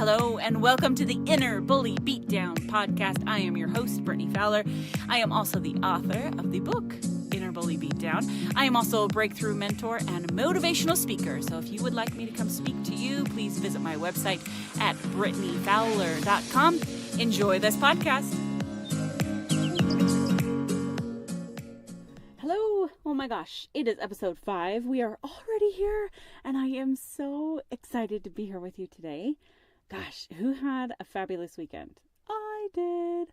Hello, and welcome to the Inner Bully Beatdown podcast. I am your host, Brittany Fowler. I am also the author of the book, Inner Bully Beatdown. I am also a breakthrough mentor and motivational speaker. So if you would like me to come speak to you, please visit my website at brittanyfowler.com. Enjoy this podcast. Hello. Oh my gosh. It is episode 5. We are already here, and I am so excited to be here with you today. Gosh, who had a fabulous weekend? I did.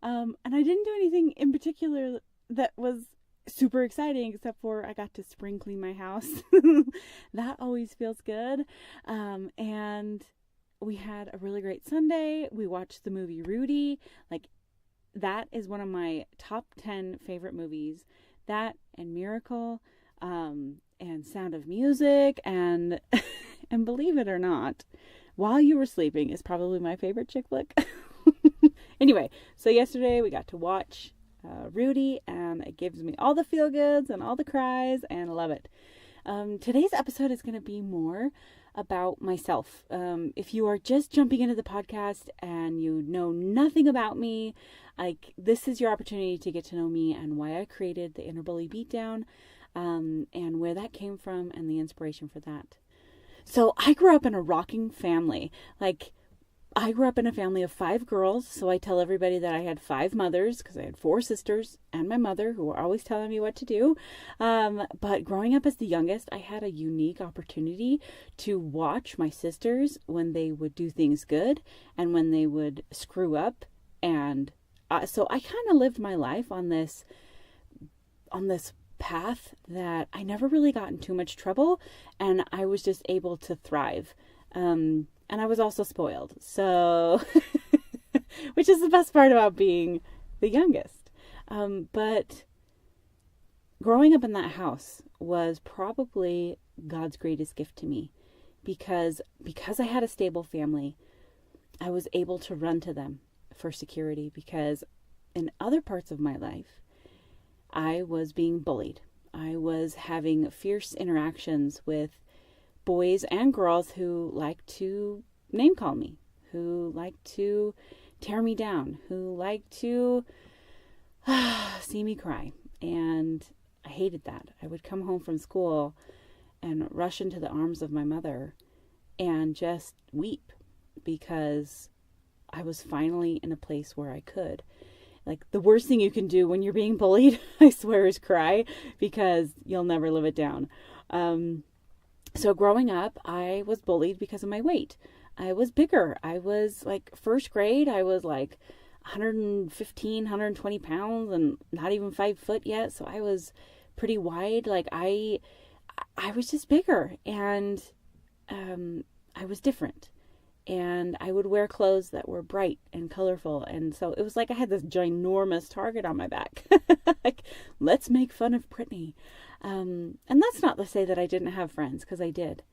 And I didn't do anything in particular that was super exciting, except for I got to spring clean my house. That always feels good. And we had a really great Sunday. We watched the movie Rudy. That is one of my top 10 favorite movies. That and Miracle, and Sound of Music, and and believe it or not, While You Were Sleeping is probably my favorite chick flick. Anyway, so yesterday we got to watch Rudy, and it gives me all the feel goods and all the cries, and I love it. Today's episode is going to be more about myself. If you are just jumping into the podcast and you know nothing about me, this is your opportunity to get to know me and why I created the Inner Bully Beatdown, and where that came from and the inspiration for that. So I grew up in a rocking family. I grew up in a family of 5 girls, so I tell everybody that I had 5 mothers because I had 4 sisters and my mother who were always telling me what to do. But growing up as the youngest, I had a unique opportunity to watch my sisters when they would do things good and when they would screw up. And so I kind of lived my life on this path that I never really got in too much trouble, and I was just able to thrive. And I was also spoiled. So, which is the best part about being the youngest. But growing up in that house was probably God's greatest gift to me, because I had a stable family, I was able to run to them for security, because in other parts of my life, I was being bullied. I was having fierce interactions with boys and girls who like to name call me, who like to tear me down, who like to see me cry. And I hated that. I would come home from school and rush into the arms of my mother and just weep, because I was finally in a place where I could. The worst thing you can do when you're being bullied, I swear, is cry, because you'll never live it down. So growing up, I was bullied because of my weight. I was bigger. I was first grade, I was 115, 120 pounds and not even 5 foot yet. So I was pretty wide. I was just bigger, and I was different. And I would wear clothes that were bright and colorful. And so it was I had this ginormous target on my back. Let's make fun of Brittany. And that's not to say that I didn't have friends, because I did.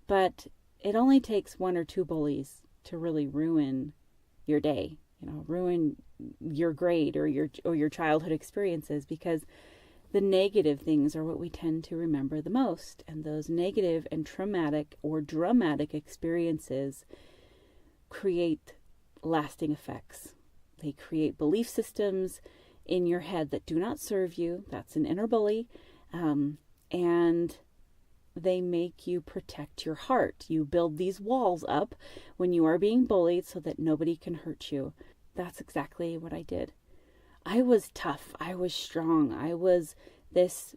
But it only takes 1 or 2 bullies to really ruin your day, ruin your grade or your childhood experiences, because the negative things are what we tend to remember the most. And those negative and traumatic or dramatic experiences create lasting effects. They create belief systems in your head that do not serve you. That's an inner bully. And they make you protect your heart. You build these walls up when you are being bullied so that nobody can hurt you. That's exactly what I did. I was tough. I was strong. I was this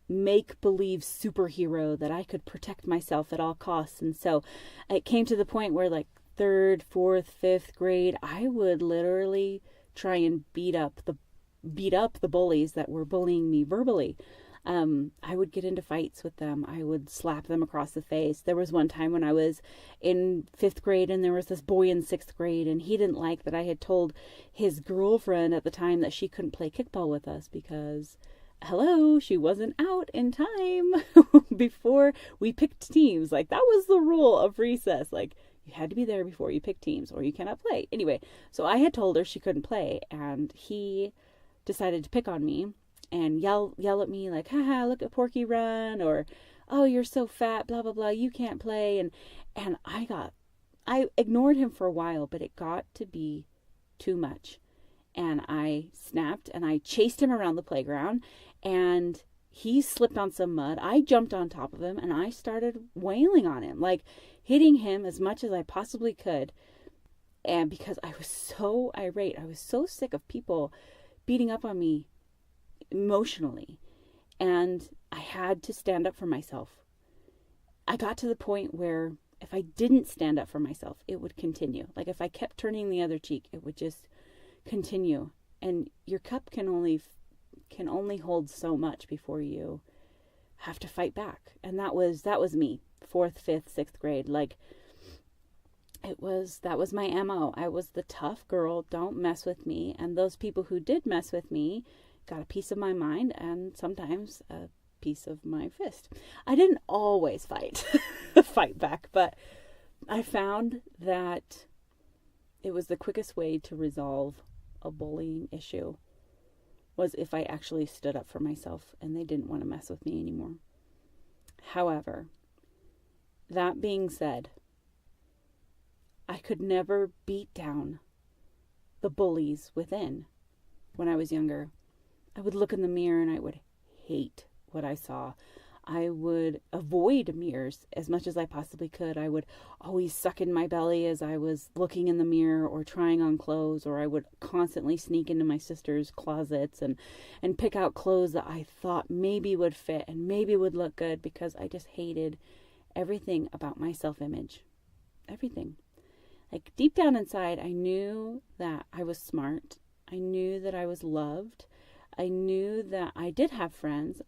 make-believe superhero that I could protect myself at all costs. And so it came to the point where 3rd, 4th, 5th grade, I would literally try and beat up the bullies that were bullying me verbally. I would get into fights with them. I would slap them across the face. There was one time when I was in 5th grade, and there was this boy in 6th grade, and he didn't like that I had told his girlfriend at the time that she couldn't play kickball with us because, hello, she wasn't out in time before we picked teams. That was the rule of recess. You had to be there before you pick teams, or you cannot play. Anyway, so I had told her she couldn't play, and he decided to pick on me and yell at me haha, look at Porky run, or, oh, you're so fat, blah, blah, blah, you can't play. And I I ignored him for a while, but it got to be too much. And I snapped and I chased him around the playground, and he slipped on some mud. I jumped on top of him and I started wailing on him, like hitting him as much as I possibly could. And because I was so irate, I was so sick of people beating up on me emotionally. And I had to stand up for myself. I got to the point where if I didn't stand up for myself, it would continue. Like if I kept turning the other cheek, it would just continue. And your cup can only hold so much before you have to fight back. And that was me, 4th, 5th, 6th grade. Like that was my MO. I was the tough girl, don't mess with me. And those people who did mess with me got a piece of my mind and sometimes a piece of my fist. I didn't always fight back, but I found that it was the quickest way to resolve a bullying issue was if I actually stood up for myself and they didn't want to mess with me anymore. However, that being said, I could never beat down the bullies within. When I was younger, I would look in the mirror and I would hate what I saw. I would avoid mirrors as much as I possibly could. I would always suck in my belly as I was looking in the mirror or trying on clothes, or I would constantly sneak into my sister's closets and pick out clothes that I thought maybe would fit and maybe would look good, because I just hated everything about my self-image. Everything. Like deep down inside, I knew that I was smart. I knew that I was loved. I knew that I did have friends.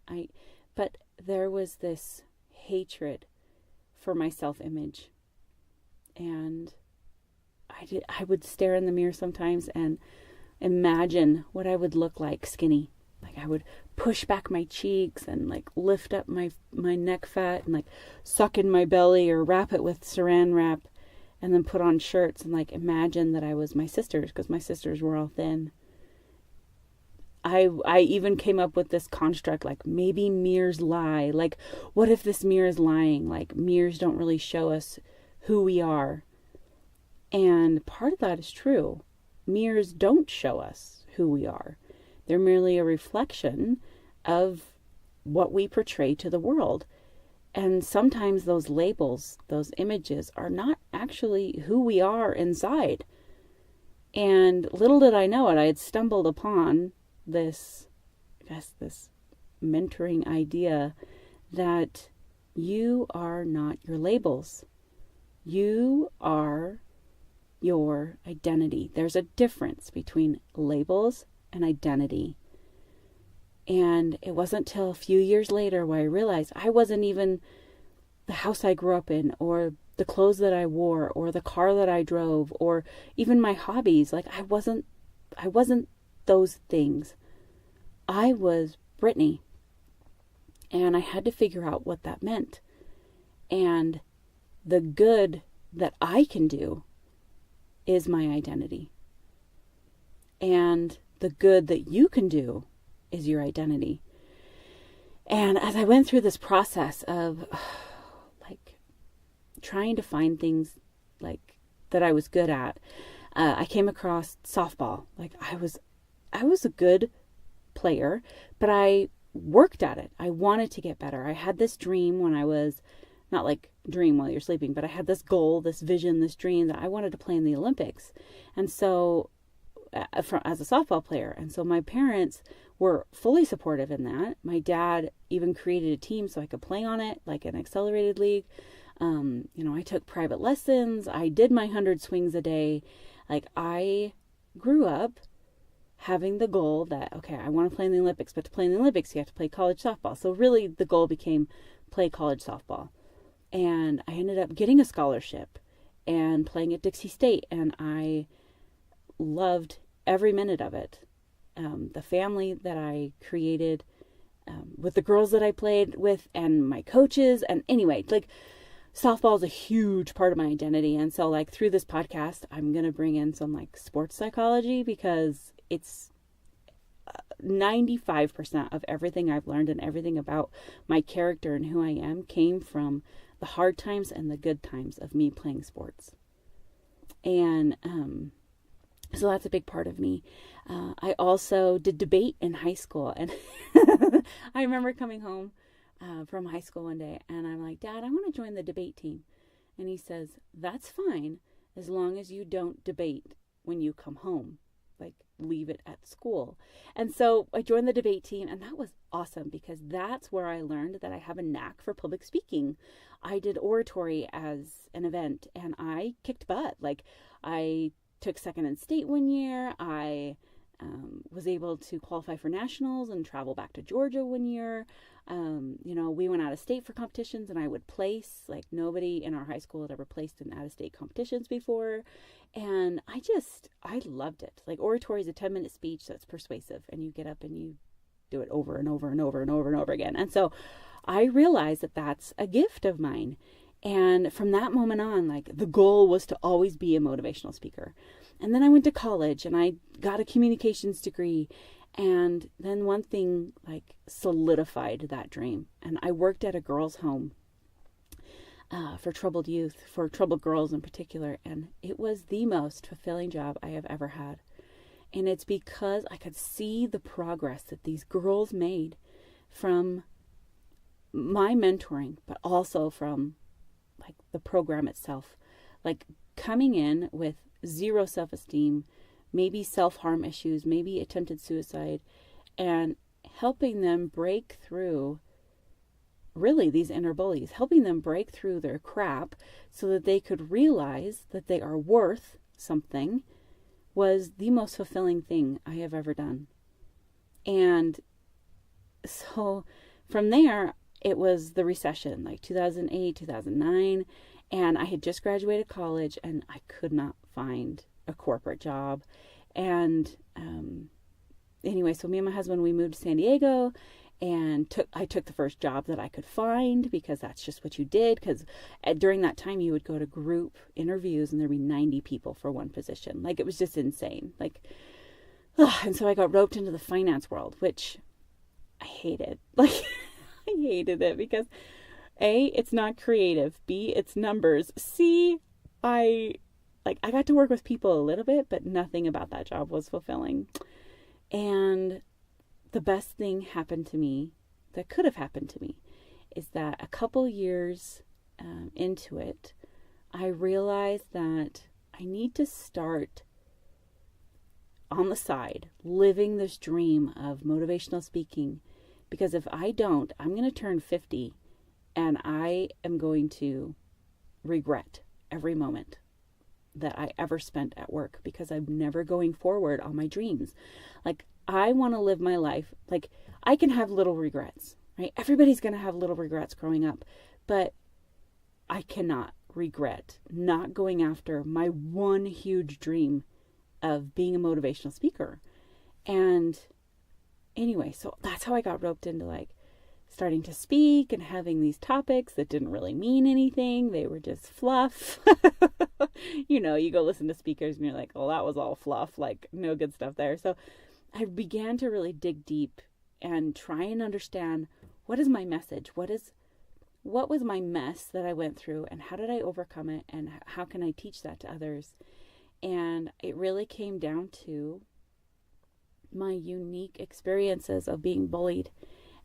But there was this hatred for my self-image. And I would stare in the mirror sometimes and imagine what I would look like skinny. Like I would push back my cheeks and like lift up my neck fat and like suck in my belly or wrap it with saran wrap and then put on shirts and like imagine that I was my sisters, because my sisters were all thin. I even came up with this construct, like maybe mirrors lie. Like, what if this mirror is lying? Like, mirrors don't really show us who we are. And part of that is true. Mirrors don't show us who we are. They're merely a reflection of what we portray to the world. And sometimes those labels, those images, are not actually who we are inside. And little did I know it, I had stumbled upon this mentoring idea that you are not your labels. You are your identity. There's a difference between labels and identity. And it wasn't till a few years later where I realized I wasn't even the house I grew up in, or the clothes that I wore, or the car that I drove, or even my hobbies. Like I wasn't those things. I was Brittany, and I had to figure out what that meant. And the good that I can do is my identity. And the good that you can do is your identity. And as I went through this process of like trying to find things like that I was good at, I came across softball. Like I was a good player, but I worked at it. I wanted to get better. I had this dream when I was, not like dream while you're sleeping, but I had this goal, this vision, this dream that I wanted to play in the Olympics. And so as a softball player. And so my parents were fully supportive in that. My dad even created a team so I could play on it, like an accelerated league. I took private lessons. I did my 100 swings a day. Like I grew up having the goal that, okay, I want to play in the Olympics, but to play in the Olympics, you have to play college softball. So really the goal became play college softball. And I ended up getting a scholarship and playing at Dixie State. And I loved every minute of it. The family that I created with the girls that I played with and my coaches. And anyway, like softball is a huge part of my identity. And so like through this podcast, I'm going to bring in some like sports psychology, because it's 95% of everything I've learned and everything about my character and who I am came from the hard times and the good times of me playing sports. And so that's a big part of me. I also did debate in high school. And I remember coming home from high school one day, and I'm like, Dad, I want to join the debate team. And he says, that's fine, as long as you don't debate when you come home. Like, leave it at school. And so I joined the debate team, and that was awesome, because that's where I learned that I have a knack for public speaking. I did oratory as an event, and I kicked butt. Like, I took second in state one year. I was able to qualify for nationals and travel back to Georgia one year. We went out of state for competitions, and I would place. Like, nobody in our high school had ever placed in out-of-state competitions before. And I loved it. Like, oratory is a 10-minute speech that's persuasive, and you get up and you do it over and over and over and over and over again. And so I realized that that's a gift of mine. And from that moment on, like, the goal was to always be a motivational speaker. And then I went to college, and I got a communications degree. And then one thing, like, solidified that dream. And I worked at a girls' home for troubled youth, for troubled girls in particular. And it was the most fulfilling job I have ever had. And it's because I could see the progress that these girls made from my mentoring, but also from, like, the program itself. Like, coming in with zero self-esteem, maybe self-harm issues, maybe attempted suicide, and helping them break through, really, these inner bullies, helping them break through their crap so that they could realize that they are worth something, was the most fulfilling thing I have ever done. And so from there, it was the recession, like 2008, 2009, and I had just graduated college, and I could not find a corporate job. And anyway, so me and my husband, we moved to San Diego, and I took the first job that I could find, because that's just what you did. Because during that time, you would go to group interviews, and there'd be 90 people for one position. Like, it was just insane. Like, and so I got roped into the finance world, which I hated. Like, I hated it because A, it's not creative. B, it's numbers. C, I got to work with people a little bit, but nothing about that job was fulfilling. And the best thing happened to me, that could have happened to me, is that a couple years into it, I realized that I need to start on the side living this dream of motivational speaking. Because if I don't, I'm going to turn 50, and I am going to regret every moment that I ever spent at work, because I'm never going forward on my dreams. Like, I want to live my life. Like, I can have little regrets, right? Everybody's going to have little regrets growing up, but I cannot regret not going after my one huge dream of being a motivational speaker. And anyway, so that's how I got roped into, like, starting to speak and having these topics that didn't really mean anything. They were just fluff. You go listen to speakers and you're like, oh, that was all fluff, like, no good stuff there. So I began to really dig deep and try and understand, what is my message? What was my mess that I went through, and how did I overcome it, and how can I teach that to others? And it really came down to my unique experiences of being bullied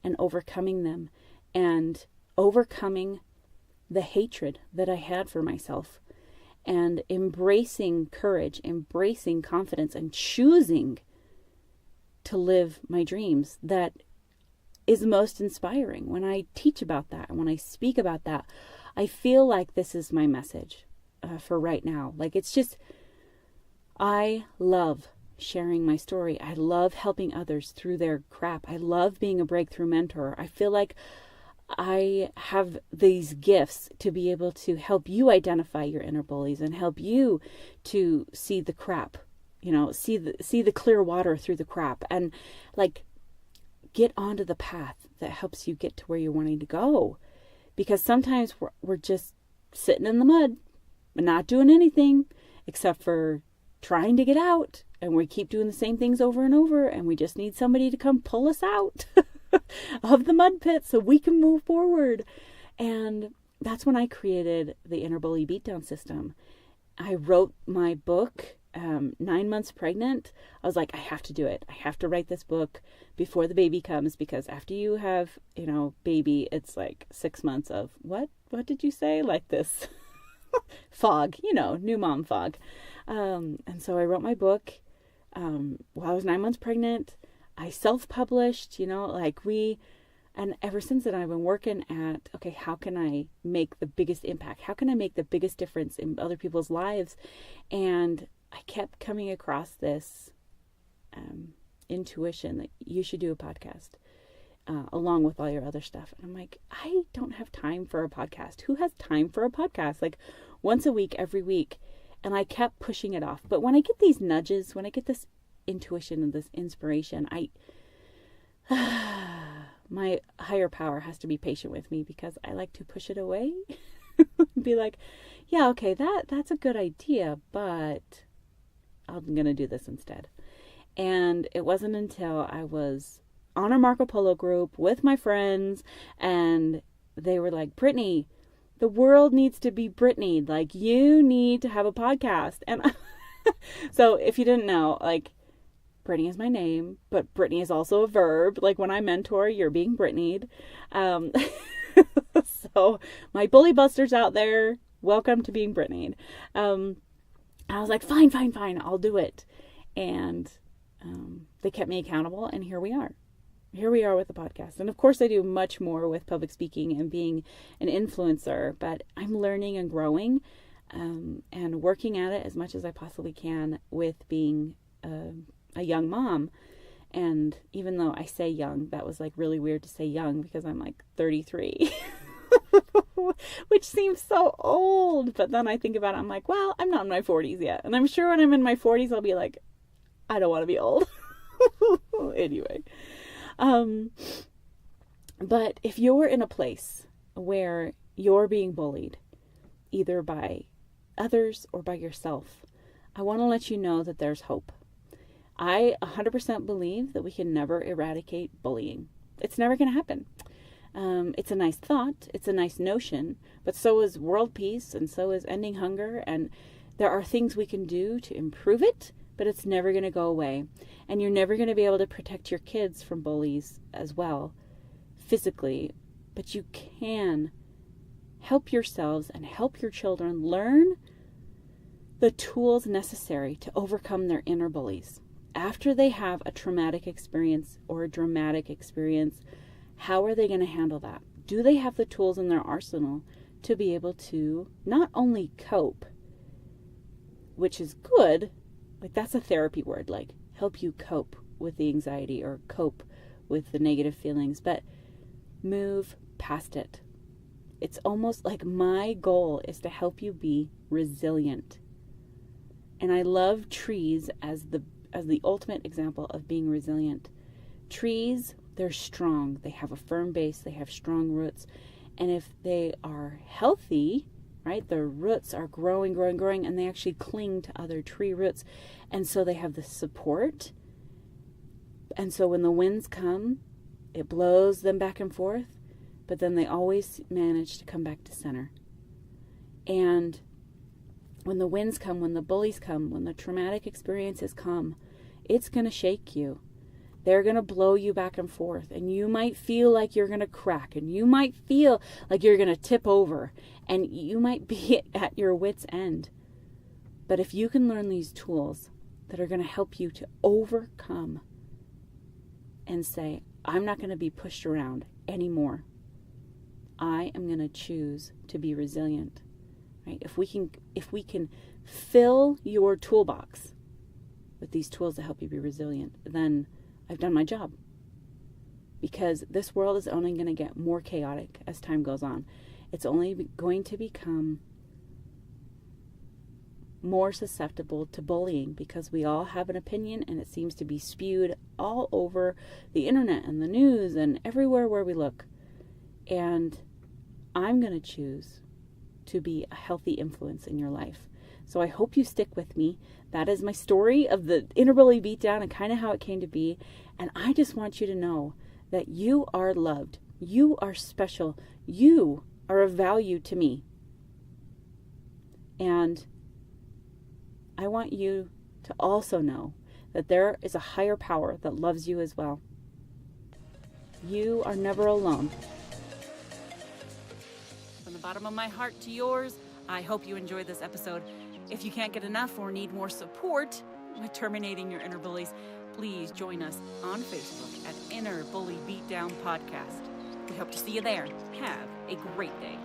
and overcoming them, and overcoming the hatred that I had for myself, and embracing courage, embracing confidence, and choosing to live my dreams. That is most inspiring. When I teach about that and when I speak about that, I feel like this is my message for right now. Like, it's just, I love sharing my story. I love helping others through their crap. I love being a breakthrough mentor. I feel like I have these gifts to be able to help you identify your inner bullies, and help you to see the crap, see the clear water through the crap, and, like, get onto the path that helps you get to where you're wanting to go. Because sometimes we're just sitting in the mud and not doing anything except for trying to get out, and we keep doing the same things over and over, and we just need somebody to come pull us out of the mud pit so we can move forward. And that's when I created the Inner Bully Beatdown System. I wrote my book 9 months pregnant. I was like, I have to do it. I have to write this book before the baby comes, because after you have, baby, it's like 6 months of what did you say? Like this fog, new mom fog. And so I wrote my book while I was 9 months pregnant. I self-published, and ever since then I've been working at, okay, how can I make the biggest impact? How can I make the biggest difference in other people's lives? And I kept coming across this intuition that you should do a podcast along with all your other stuff. And I'm like, I don't have time for a podcast. Who has time for a podcast? Like once a week, every week. And I kept pushing it off. But when I get these nudges, when I get this intuition and this inspiration, my higher power has to be patient with me, because I like to push it away. Be like, yeah, okay, that's a good idea, but I'm going to do this instead. And it wasn't until I was on a Marco Polo group with my friends, and they were like, Brittany, the world needs to be Brittany'd. Like, you need to have a podcast. And so if you didn't know, like, Brittany is my name, but Brittany is also a verb. Like when I mentor, you're being Brittany'd. So my bully busters out there, welcome to being Brittany'd. I was like, fine, I'll do it. And they kept me accountable, and here we are. Here we are with the podcast. And of course I do much more with public speaking and being an influencer, but I'm learning and growing and working at it as much as I possibly can with being a young mom. And even though I say young, that was like really weird to say young, because I'm like 33, which seems so old. But then I think about it, I'm like, well, I'm not in my 40s yet. And I'm sure when I'm in my 40s, I'll be like, I don't want to be old. Anyway. But if you're in a place where you're being bullied, either by others or by yourself, I want to let you know that there's hope. I 100% believe that we can never eradicate bullying. It's never going to happen. It's a nice thought. It's a nice notion. But so is world peace, and so is ending hunger. And there are things we can do to improve it, but it's never going to go away. And you're never going to be able to protect your kids from bullies as well, physically. But you can help yourselves and help your children learn the tools necessary to overcome their inner bullies. After they have a traumatic experience or a dramatic experience, how are they going to handle that? Do they have the tools in their arsenal to be able to not only cope, which is good, like that's a therapy word, like help you cope with the anxiety or cope with the negative feelings, but move past it. It's almost like my goal is to help you be resilient. And I love trees as the ultimate example of being resilient. Trees, they're strong. They have a firm base. They have strong roots. And if they are healthy, right, their roots are growing, and they actually cling to other tree roots. And so they have the support. And so when the winds come, it blows them back and forth, but then they always manage to come back to center. And when the winds come, when the bullies come, when the traumatic experiences come, it's going to shake you. They're going to blow you back and forth, and you might feel like you're going to crack, and you might feel like you're going to tip over, and you might be at your wit's end. But if you can learn these tools that are going to help you to overcome and say, I'm not going to be pushed around anymore. I am going to choose to be resilient. Right? If we can fill your toolbox with these tools to help you be resilient, then I've done my job. Because this world is only going to get more chaotic as time goes on. It's only going to become more susceptible to bullying, because we all have an opinion, and it seems to be spewed all over the internet and the news and everywhere where we look. And I'm going to choose to be a healthy influence in your life. So I hope you stick with me. That is my story of the inner bully beatdown and kind of how it came to be. And I just want you to know that you are loved. You are special. You are of value to me. And I want you to also know that there is a higher power that loves you as well. You are never alone. From the bottom of my heart to yours, I hope you enjoyed this episode. If you can't get enough or need more support with terminating your inner bullies, please join us on Facebook at Inner Bully Beatdown Podcast. We hope to see you there. Have a great day.